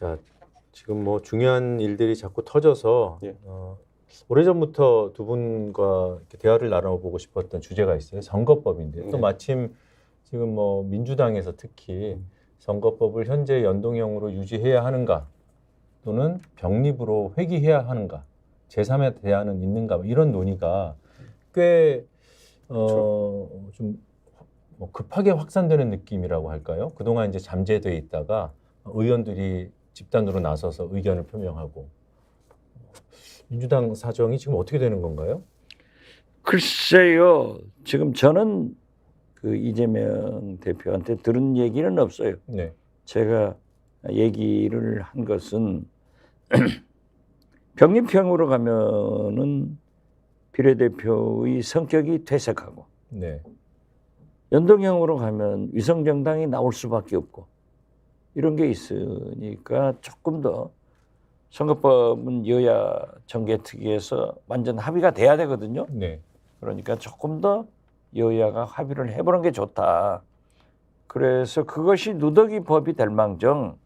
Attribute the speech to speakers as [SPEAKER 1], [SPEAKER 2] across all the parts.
[SPEAKER 1] 자, 지금 뭐 중요한 일들이 자꾸 터져서
[SPEAKER 2] 예.
[SPEAKER 1] 오래전부터 두 분과 이렇게 대화를 나눠보고 싶었던 주제가 있어요. 선거법인데 또 마침 지금 뭐 민주당에서 특히 선거법을 현재 연동형으로 유지해야 하는가 또는 병립으로 회귀해야 하는가 제3의 대안은 있는가 뭐 이런 논의가 꽤 좀 뭐 급하게 확산되는 느낌이라고 할까요? 그동안 이제 잠재돼 있다가 의원들이 집단으로 나서서 의견을 표명하고 민주당 사정이 지금 어떻게 되는 건가요?
[SPEAKER 3] 글쎄요. 지금 저는 그 이재명 대표한테 들은 얘기는 없어요.
[SPEAKER 1] 네.
[SPEAKER 3] 제가 얘기를 한 것은 병립형으로 가면은 비례대표의 성격이 퇴색하고
[SPEAKER 1] 네.
[SPEAKER 3] 연동형으로 가면 위성정당이 나올 수밖에 없고 이런 게 있으니까 조금 더 선거법은 여야 정개특위에서 완전 합의가 돼야 되거든요.
[SPEAKER 1] 네.
[SPEAKER 3] 그러니까 조금 더 여야가 합의를 해보는 게 좋다. 그래서 그것이 누더기 법이 될 망정.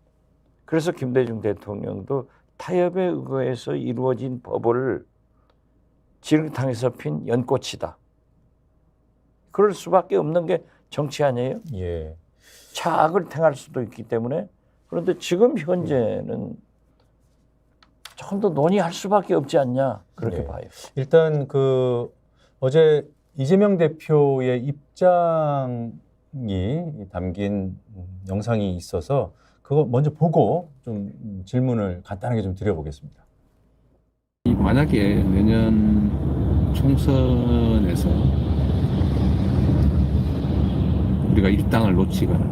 [SPEAKER 3] 그래서 김대중 대통령도 타협에 의거해서 이루어진 법을 지렁탕에서 핀 연꽃이다. 그럴 수밖에 없는 게 정치 아니에요?
[SPEAKER 1] 예.
[SPEAKER 3] 차악을 행할 수도 있기 때문에. 그런데 지금 현재는 조금 더 논의할 수밖에 없지 않냐 그렇게
[SPEAKER 1] 네.
[SPEAKER 3] 봐요.
[SPEAKER 1] 일단 그 어제 이재명 대표의 입장이 담긴 영상이 있어서 그거 먼저 보고 좀 질문을 간단하게 좀 드려보겠습니다.
[SPEAKER 4] 만약에 내년 총선에서 우리가 일당을 놓치거나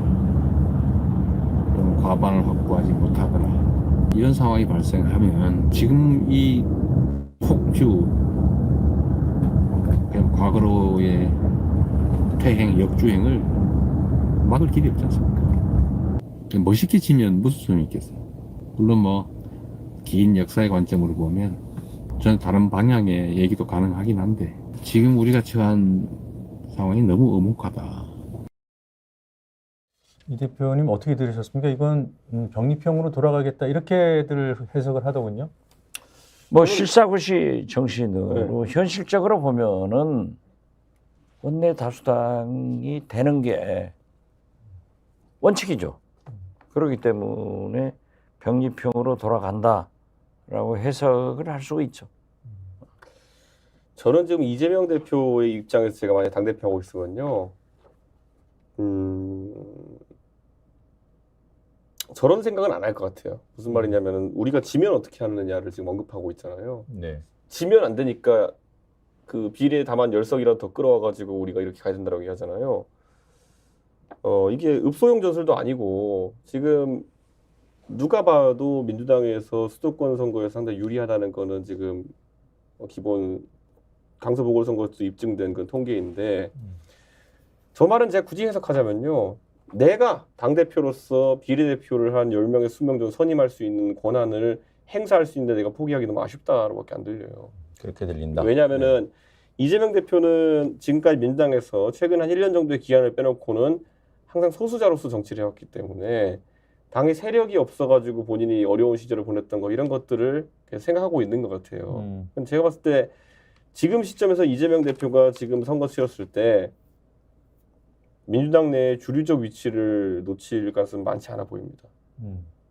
[SPEAKER 4] 또는 과반을 확보하지 못하거나 이런 상황이 발생하면 지금 이 폭주 그냥 과거로의 퇴행, 역주행을 막을 길이 없지 않습니까? 멋있게 치면 무슨 소용이 있겠어요? 물론 뭐 긴 역사의 관점으로 보면 저는 다른 방향의 얘기도 가능하긴 한데 지금 우리가 처한 상황이 너무 엄혹하다.
[SPEAKER 1] 이 대표님 어떻게 들으셨습니까? 이건 병립형으로 돌아가겠다 이렇게들 해석을 하더군요.
[SPEAKER 3] 뭐 실사구시 정신으로 현실적으로 보면은 원내 다수당이 되는 게 원칙이죠. 그렇기 때문에 병립형으로 돌아간다라고 해석을 할 수가 있죠.
[SPEAKER 2] 저는 지금 이재명 대표의 입장에서 제가 만약 당대표하고 있으면요. 저런 생각은 안 할 것 같아요. 무슨 말이냐면은 우리가 지면 어떻게 하느냐를 지금 언급하고 있잖아요.
[SPEAKER 1] 네.
[SPEAKER 2] 지면 안 되니까 그 비례 다만 10석이라도 더 끌어와가지고 우리가 이렇게 가야 된다고 얘기하잖아요. 이게 읍소용 전술도 아니고 지금 누가 봐도 민주당에서 수도권 선거에서 상당히 유리하다는 거는 지금 기본 강서 보궐선거에서 입증된 그 통계인데 저 말은 제가 굳이 해석하자면요. 내가 당대표로서 비례대표를 한 10명에 20명 정도 선임할 수 있는 권한을 행사할 수 있는데 내가 포기하기 너무 아쉽다로밖에 안 들려요.
[SPEAKER 1] 그렇게 들린다.
[SPEAKER 2] 왜냐하면은 이재명 대표는 지금까지 민주당에서 최근 한 1년 정도의 기간을 빼놓고는 항상 소수자로서 정치를 해왔기 때문에 당의 세력이 없어가지고 본인이 어려운 시절을 보냈던 거 이런 것들을 생각하고 있는 것 같아요. 제가 봤을 때 지금 시점에서 이재명 대표가 지금 선거 치렀을 때 민주당 내에 주류적 위치를 놓칠 가능성은 많지 않아 보입니다.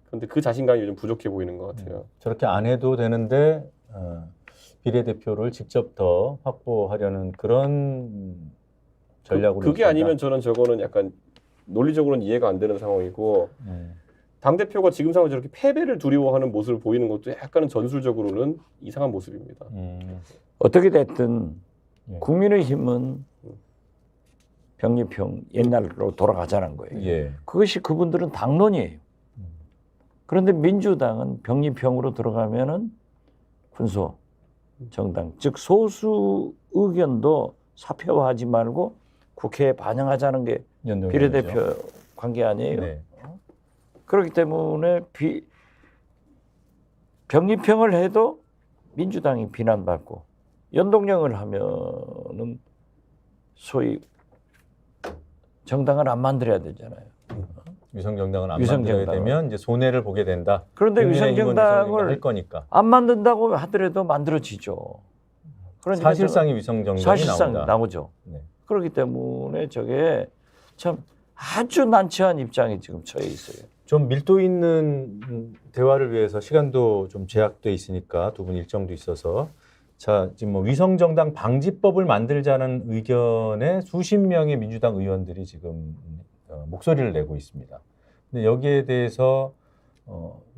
[SPEAKER 2] 그런데 그 자신감이 요즘 부족해 보이는 것 같아요.
[SPEAKER 1] 저렇게 안 해도 되는데 비례대표를 직접 더 확보하려는 그런 전략으로
[SPEAKER 2] 그게 아니면 저는 저거는 약간 논리적으로는 이해가 안 되는 상황이고 당대표가 지금 상황에 저렇게 패배를 두려워하는 모습을 보이는 것도 약간은 전술적으로는 이상한 모습입니다.
[SPEAKER 3] 어떻게 됐든
[SPEAKER 1] 예.
[SPEAKER 3] 국민의힘은 병립형 옛날로 돌아가자는 거예요.
[SPEAKER 1] 예.
[SPEAKER 3] 그것이 그분들은 당론이에요. 그런데 민주당은 병립형으로 들어가면은 군소 정당, 즉 소수 의견도 사표화하지 말고 국회에 반영하자는 게 비례대표 관계 아니에요.
[SPEAKER 1] 네.
[SPEAKER 3] 그렇기 때문에 병립형을 해도 민주당이 비난받고 연동형을 하면은 소위 정당을 안 만들어야 되잖아요.
[SPEAKER 1] 위성정당을 안
[SPEAKER 3] 위성정당을.
[SPEAKER 1] 만들어야 되면 이제 손해를 보게 된다.
[SPEAKER 3] 그런데
[SPEAKER 1] 국민의힘은
[SPEAKER 3] 위성정당을
[SPEAKER 1] 할 거니까.
[SPEAKER 3] 안 만든다고 하더라도 만들어지죠. 그러니까
[SPEAKER 1] 사실상의 위성정당이
[SPEAKER 3] 사실상
[SPEAKER 1] 나온다.
[SPEAKER 3] 나오죠.
[SPEAKER 1] 네.
[SPEAKER 3] 그렇기 때문에 저게 참 아주 난처한 입장에 지금 처해 있어요.
[SPEAKER 1] 좀 밀도 있는 대화를 위해서 시간도 좀 제약돼 있으니까 두 분 일정도 있어서 자 지금 뭐 위성정당 방지법을 만들자는 의견에 수십 명의 민주당 의원들이 지금 목소리를 내고 있습니다. 근데 여기에 대해서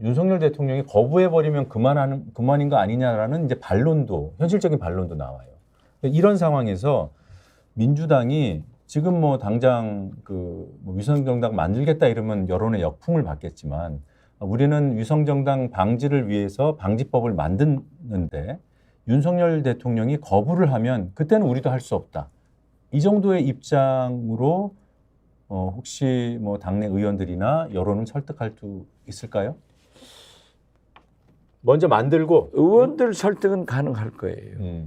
[SPEAKER 1] 윤석열 대통령이 거부해버리면 그만인 거 아니냐라는 이제 반론도 현실적인 반론도 나와요. 이런 상황에서 민주당이 지금 뭐 당장 뭐 위성정당 만들겠다 이러면 여론의 역풍을 받겠지만 우리는 위성정당 방지를 위해서 방지법을 만드는데 윤석열 대통령이 거부를 하면 그때는 우리도 할 수 없다. 이 정도의 입장으로 혹시 뭐 당내 의원들이나 여론을 설득할 수 있을까요? 먼저 만들고
[SPEAKER 3] 의원들 설득은 가능할 거예요.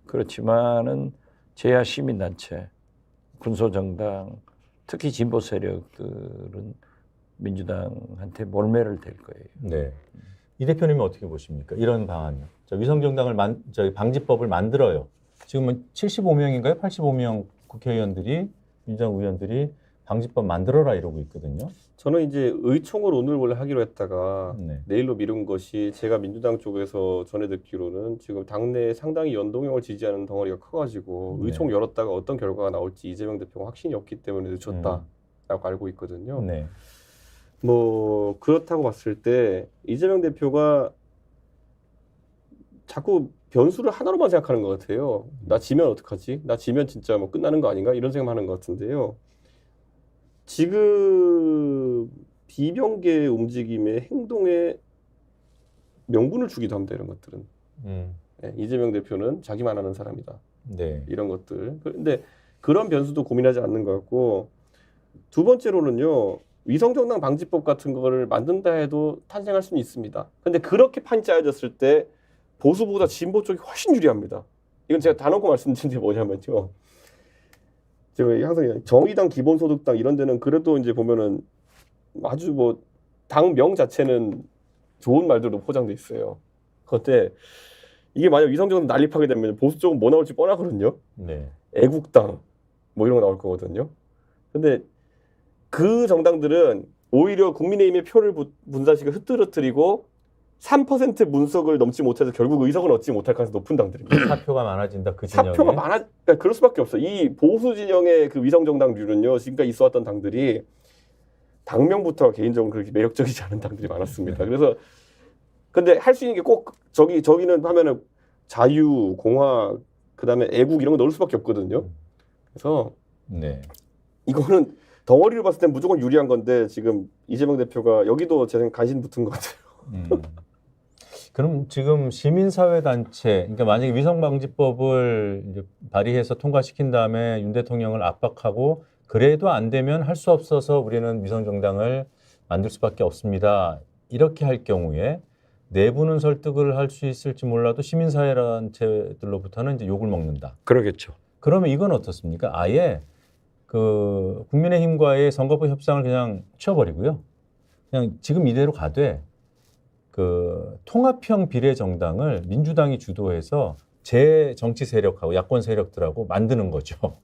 [SPEAKER 3] 그렇지만은 제야 시민단체, 군소정당, 특히 진보 세력들은 민주당한테 몰매를 댈 거예요.
[SPEAKER 1] 네. 이 대표님은 어떻게 보십니까? 이런 방안이요. 위성정당을 방지법을 만들어요. 지금은 75명인가요? 85명 국회의원들이 민주당 의원들이 방지법 만들어라 이러고 있거든요.
[SPEAKER 2] 저는 이제 의총을 오늘 원래 하기로 했다가
[SPEAKER 1] 네.
[SPEAKER 2] 내일로 미룬 것이 제가 민주당 쪽에서 전해 듣기로는 지금 당내에 상당히 연동형을 지지하는 덩어리가 커가지고
[SPEAKER 1] 네.
[SPEAKER 2] 의총 열었다가 어떤 결과가 나올지 이재명 대표가 확신이 없기 때문에 늦췄다라고 알고 있거든요.
[SPEAKER 1] 네.
[SPEAKER 2] 뭐 그렇다고 봤을 때 이재명 대표가 자꾸 변수를 하나로만 생각하는 것 같아요. 나 지면 어떡하지? 나 지면 진짜 뭐 끝나는 거 아닌가? 이런 생각하는 것 같은데요. 지금 비명계의 움직임에 행동에 명분을 주기도 합니다. 이런 것들은. 네, 이재명 대표는 자기만 아는 사람이다.
[SPEAKER 1] 네.
[SPEAKER 2] 이런 것들. 그런데 그런 변수도 고민하지 않는 것 같고 두 번째로는요. 위성정당 방지법 같은 거를 만든다 해도 탄생할 수는 있습니다. 근데 그렇게 판이 짜여졌을 때 보수보다 진보 쪽이 훨씬 유리합니다. 이건 제가 다 놓고 말씀드린 게 뭐냐면요. 제가 항상 정의당, 기본소득당 이런 데는 그래도 이제 보면은 아주 뭐 당명 자체는 좋은 말들로 포장돼 있어요. 그런데 이게 만약 위성정당 난립하게 되면 보수 쪽은 뭐 나올지 뻔하거든요.
[SPEAKER 1] 네.
[SPEAKER 2] 애국당 뭐 이런 거 나올 거거든요. 근데 그 정당들은 오히려 국민의힘의 표를 분산식을 흐트러뜨리고 3% 문석을 넘지 못해서 결국 의석을 얻지 못할 가능성이 높은 당들입니다.
[SPEAKER 1] 사표가 많아진다 그 진영에.
[SPEAKER 2] 사표가 그러니까 그럴 수밖에 없어. 이 보수 진영의 그 위성정당류는요. 지금까지 있어왔던 당들이 당명부터 개인적으로 그렇게 매력적이지 않은 당들이 많았습니다. 그래서 근데 할 수 있는 게 꼭 저기는 하면은 자유, 공화, 그다음에 애국 이런 거 넣을 수밖에 없거든요. 그래서
[SPEAKER 1] 네.
[SPEAKER 2] 이거는 덩어리로 봤을 땐 무조건 유리한 건데 지금 이재명 대표가 여기도 제 생각 간신 붙은 것 같아요.
[SPEAKER 1] 그럼 지금 시민사회단체, 그러니까 만약에 위성방지법을 이제 발의해서 통과시킨 다음에 윤 대통령을 압박하고 그래도 안 되면 할 수 없어서 우리는 위성정당을 만들 수밖에 없습니다. 이렇게 할 경우에 내부는 설득을 할 수 있을지 몰라도 시민사회단체들로부터는 이제 욕을 먹는다.
[SPEAKER 3] 그러겠죠.
[SPEAKER 1] 그러면 이건 어떻습니까? 아예 그 국민의힘과의 선거법 협상을 그냥 치워버리고요. 그냥 지금 이대로 가되 그 통합형 비례정당을 민주당이 주도해서 제 정치 세력하고 야권 세력들하고 만드는 거죠.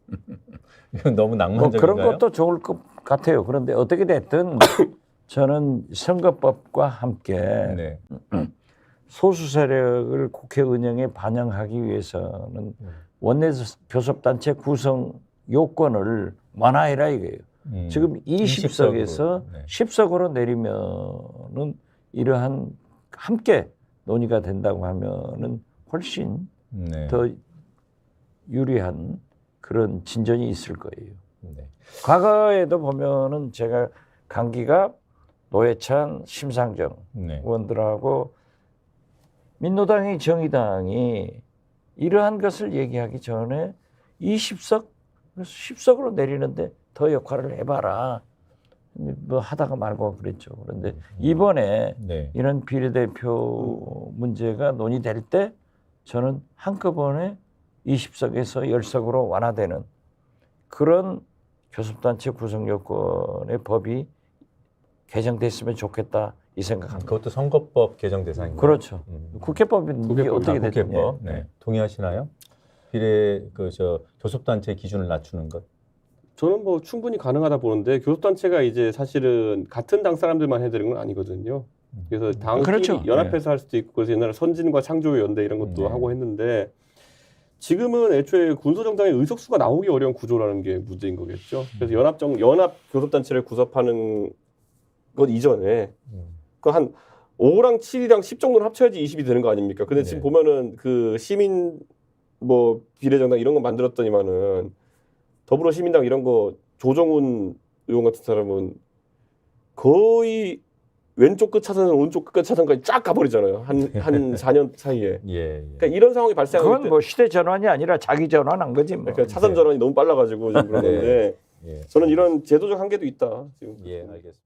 [SPEAKER 1] 이건 너무 낭만적인가요?
[SPEAKER 3] 그런 것도 좋을 것 같아요. 그런데 어떻게 됐든 저는 선거법과 함께
[SPEAKER 1] 네.
[SPEAKER 3] 소수 세력을 국회 운영에 반영하기 위해서는 원내 교섭단체 구성 요건을 완화해라 이거예요. 지금 20석에서
[SPEAKER 1] 네.
[SPEAKER 3] 10석으로 내리면은 이러한 함께 논의가 된다고 하면은 훨씬
[SPEAKER 1] 네.
[SPEAKER 3] 더 유리한 그런 진전이 있을 거예요.
[SPEAKER 1] 네.
[SPEAKER 3] 과거에도 보면은 제가 강기가 노회찬, 심상정
[SPEAKER 1] 네.
[SPEAKER 3] 의원들하고 민노당이 정의당이 이러한 것을 얘기하기 전에 20석, 10석으로 내리는데 더 역할을 해봐라. 뭐 하다가 말고 그랬죠. 그런데 이번에
[SPEAKER 1] 네.
[SPEAKER 3] 이런 비례대표 문제가 논의될 때 저는 한꺼번에 20석에서 10석으로 완화되는 그런 교섭단체 구성 요건의 법이 개정됐으면 좋겠다 이 생각합니다.
[SPEAKER 1] 그것도 선거법 개정 대상인가요?
[SPEAKER 3] 그렇죠.
[SPEAKER 1] 음.
[SPEAKER 3] 국회법이
[SPEAKER 2] 국회법,
[SPEAKER 3] 어떻게 됐든
[SPEAKER 1] 국회법. 네. 동의하시나요? 비례 교섭단체 기준을 낮추는 것.
[SPEAKER 2] 저는 뭐 충분히 가능하다 보는데 교섭단체가 이제 사실은 같은 당 사람들만 해드리는 건 아니거든요. 그래서 당끼리
[SPEAKER 3] 그렇죠.
[SPEAKER 2] 연합해서 할 수도 있고 그래서 옛날에 선진과 창조의 연대 이런 것도
[SPEAKER 1] 네.
[SPEAKER 2] 하고 했는데 지금은 애초에 군소정당의 의석수가 나오기 어려운 구조라는 게 문제인 거겠죠. 그래서 연합 교섭단체를 구성하는 것 이전에 그 한 5랑 7이랑 10 정도는 합쳐야지 20이 되는 거 아닙니까? 근데 지금
[SPEAKER 1] 네.
[SPEAKER 2] 보면은 그 시민 뭐 비례정당 이런 거 만들었더니만은 더불어시민당 이런 거 조정훈 의원 같은 사람은 거의 왼쪽 끝 차선에서 오른쪽 끝 차선까지 쫙 가버리잖아요. 한 4년 사이에.
[SPEAKER 1] 예.
[SPEAKER 2] 그러니까 이런 상황이 발생하기
[SPEAKER 3] 그건 뭐 시대 전환이 아니라 자기 전환한 거지 뭐.
[SPEAKER 2] 그러니까 차선 전환이 너무 빨라가지고 지금 그러는데
[SPEAKER 1] 예.
[SPEAKER 2] 저는 이런 제도적 한계도 있다. 지금
[SPEAKER 1] 예, 알겠습니다.